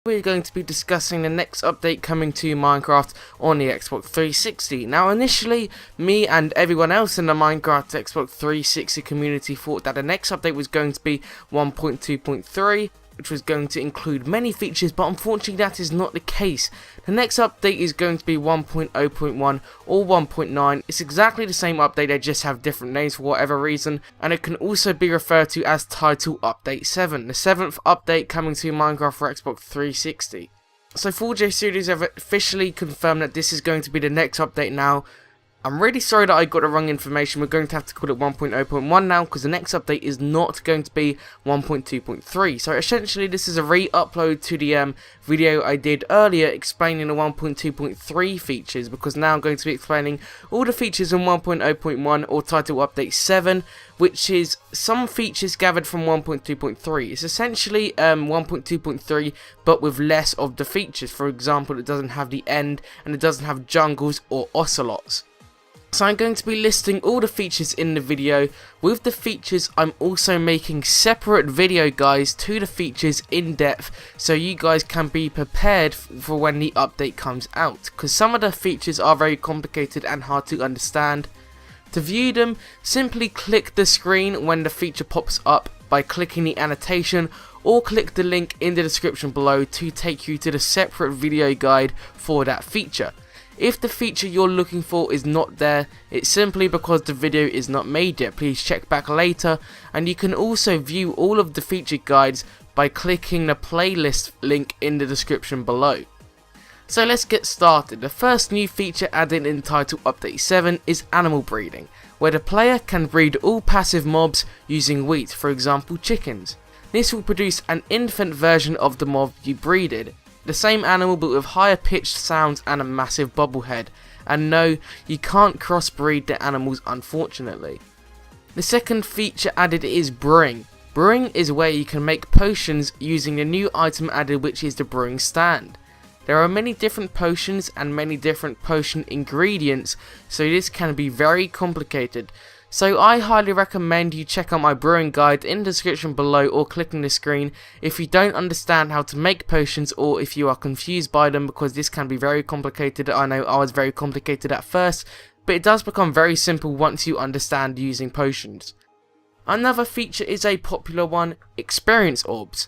We're going to be discussing the next update coming to Minecraft on the Xbox 360. Now initially, me and everyone else in the Minecraft Xbox 360 community thought that the next update was going to be 1.2.3, which was going to include many features, but unfortunately that is not the case. The next update is going to be 1.0.1 or 1.9. It's exactly the same update, they just have different names for whatever reason, and it can also be referred to as Title Update 7, the 7th update coming to Minecraft for Xbox 360. So 4J Studios have officially confirmed that this is going to be the next update now. I'm really sorry that I got the wrong information. We're going to have to call it 1.0.1 now, because the next update is not going to be 1.2.3. So essentially this is a re-upload to the video I did earlier explaining the 1.2.3 features, because now I'm going to be explaining all the features in 1.0.1 or Title Update 7, which is some features gathered from 1.2.3. It's essentially 1.2.3 but with less of the features. For example, it doesn't have the end and it doesn't have jungles or ocelots. So I'm going to be listing all the features in the video. With the features, I'm also making separate video guides to the features in depth, so you guys can be prepared for when the update comes out, because some of the features are very complicated and hard to understand. To view them, simply click the screen when the feature pops up by clicking the annotation, or click the link in the description below to take you to the separate video guide for that feature. If the feature you're looking for is not there, it's simply because the video is not made yet. Please check back later, and you can also view all of the feature guides by clicking the playlist link in the description below. So let's get started. The first new feature added in Title Update 7 is animal breeding, where the player can breed all passive mobs using wheat, for example chickens. This will produce an infant version of the mob you breeded. The same animal but with higher pitched sounds and a massive bubble head. And no, you can't crossbreed the animals unfortunately. The second feature added is brewing. Brewing is where you can make potions using the new item added, which is the brewing stand. There are many different potions and many different potion ingredients, so this can be very complicated. So I highly recommend you check out my brewing guide in the description below, or clicking the screen if you don't understand how to make potions, or if you are confused by them, because this can be very complicated. I know I was very complicated at first, but it does become very simple once you understand using potions. Another feature is a popular one, experience orbs.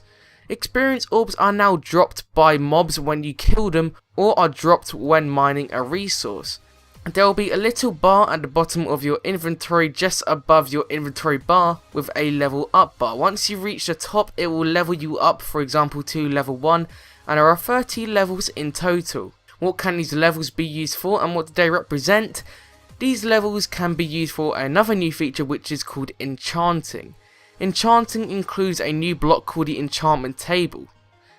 Experience orbs are now dropped by mobs when you kill them, or are dropped when mining a resource. There will be a little bar at the bottom of your inventory just above your inventory bar with a level up bar. Once you reach the top, it will level you up, for example to level 1, and there are 30 levels in total. What can these levels be used for and what do they represent? These levels can be used for another new feature which is called Enchanting. Enchanting includes a new block called the enchantment table.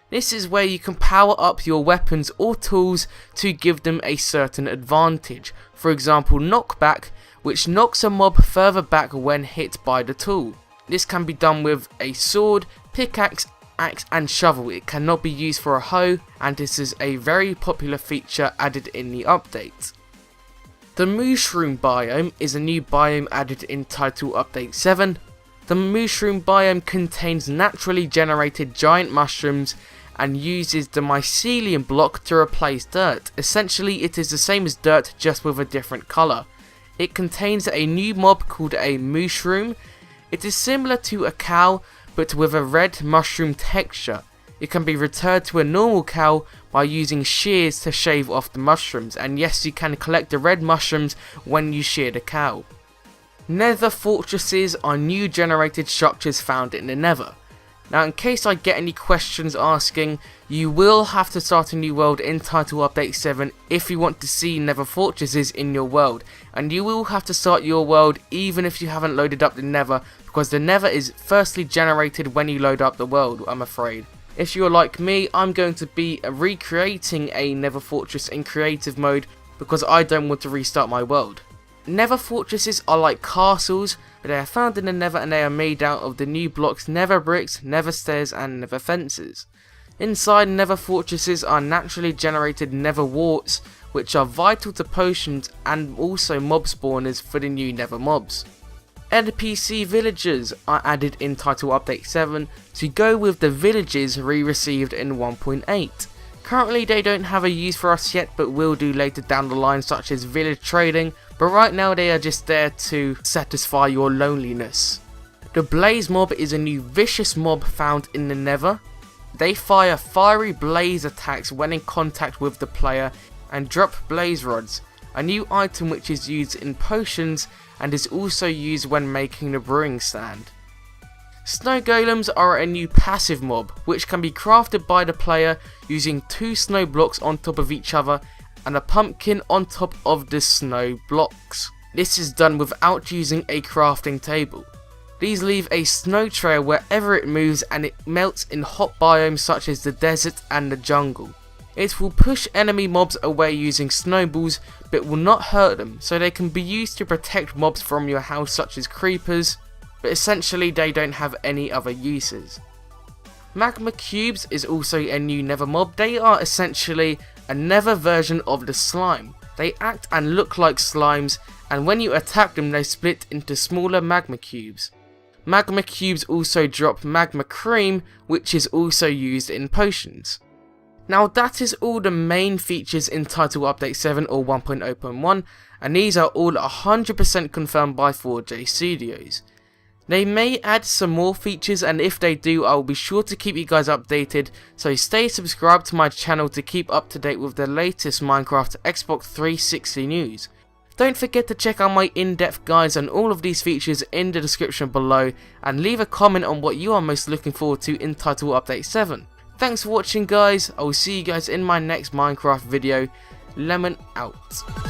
This is where you can power up your weapons or tools to give them a certain advantage. For example, knockback, which knocks a mob further back when hit by the tool. This can be done with a sword, pickaxe, axe and shovel. It cannot be used for a hoe, and this is a very popular feature added in the update. The mushroom biome is a new biome added in Title Update 7. The mushroom biome contains naturally generated giant mushrooms and uses the mycelium block to replace dirt. Essentially it is the same as dirt, just with a different colour. It contains a new mob called a mushroom. It is similar to a cow but with a red mushroom texture. It can be returned to a normal cow by using shears to shave off the mushrooms, and yes, you can collect the red mushrooms when you shear the cow. Nether fortresses are new generated structures found in the Nether. Now in case I get any questions asking, you will have to start a new world in Title Update 7 if you want to see Nether fortresses in your world, and you will have to start your world even if you haven't loaded up the Nether, because the Nether is firstly generated when you load up the world, I'm afraid. If you're like me, I'm going to be recreating a Nether fortress in creative mode because I don't want to restart my world. Nether fortresses are like castles, but they are found in the Nether and they are made out of the new blocks Nether bricks, Nether stairs and Nether fences. Inside Nether fortresses are naturally generated Nether warts, which are vital to potions and also mob spawners for the new Nether mobs. NPC villagers are added in Title Update 7 to go with the villages re-received in 1.8. Currently they don't have a use for us yet, but will do later down the line, such as village trading, but right now they are just there to satisfy your loneliness. The Blaze mob is a new vicious mob found in the Nether. They fire fiery blaze attacks when in contact with the player and drop blaze rods, a new item which is used in potions and is also used when making the brewing stand. Snow golems are a new passive mob which can be crafted by the player using 2 snow blocks on top of each other and a pumpkin on top of the snow blocks. This is done without using a crafting table. These leave a snow trail wherever it moves, and it melts in hot biomes such as the desert and the jungle. It will push enemy mobs away using snowballs, but will not hurt them, so they can be used to protect mobs from your house such as creepers, but essentially they don't have any other uses. Magma cubes is also a new Nether mob. They are essentially a Nether version of the slime. They act and look like slimes, and when you attack them they split into smaller magma cubes. Magma cubes also drop magma cream, which is also used in potions. Now that is all the main features in Title Update 7 or 1.0.1, and these are all 100% confirmed by 4J Studios. They may add some more features, and if they do I will be sure to keep you guys updated, so stay subscribed to my channel to keep up to date with the latest Minecraft Xbox 360 news. Don't forget to check out my in-depth guides on all of these features in the description below, and leave a comment on what you are most looking forward to in Title Update 7. Thanks for watching guys, I will see you guys in my next Minecraft video. Lemon out.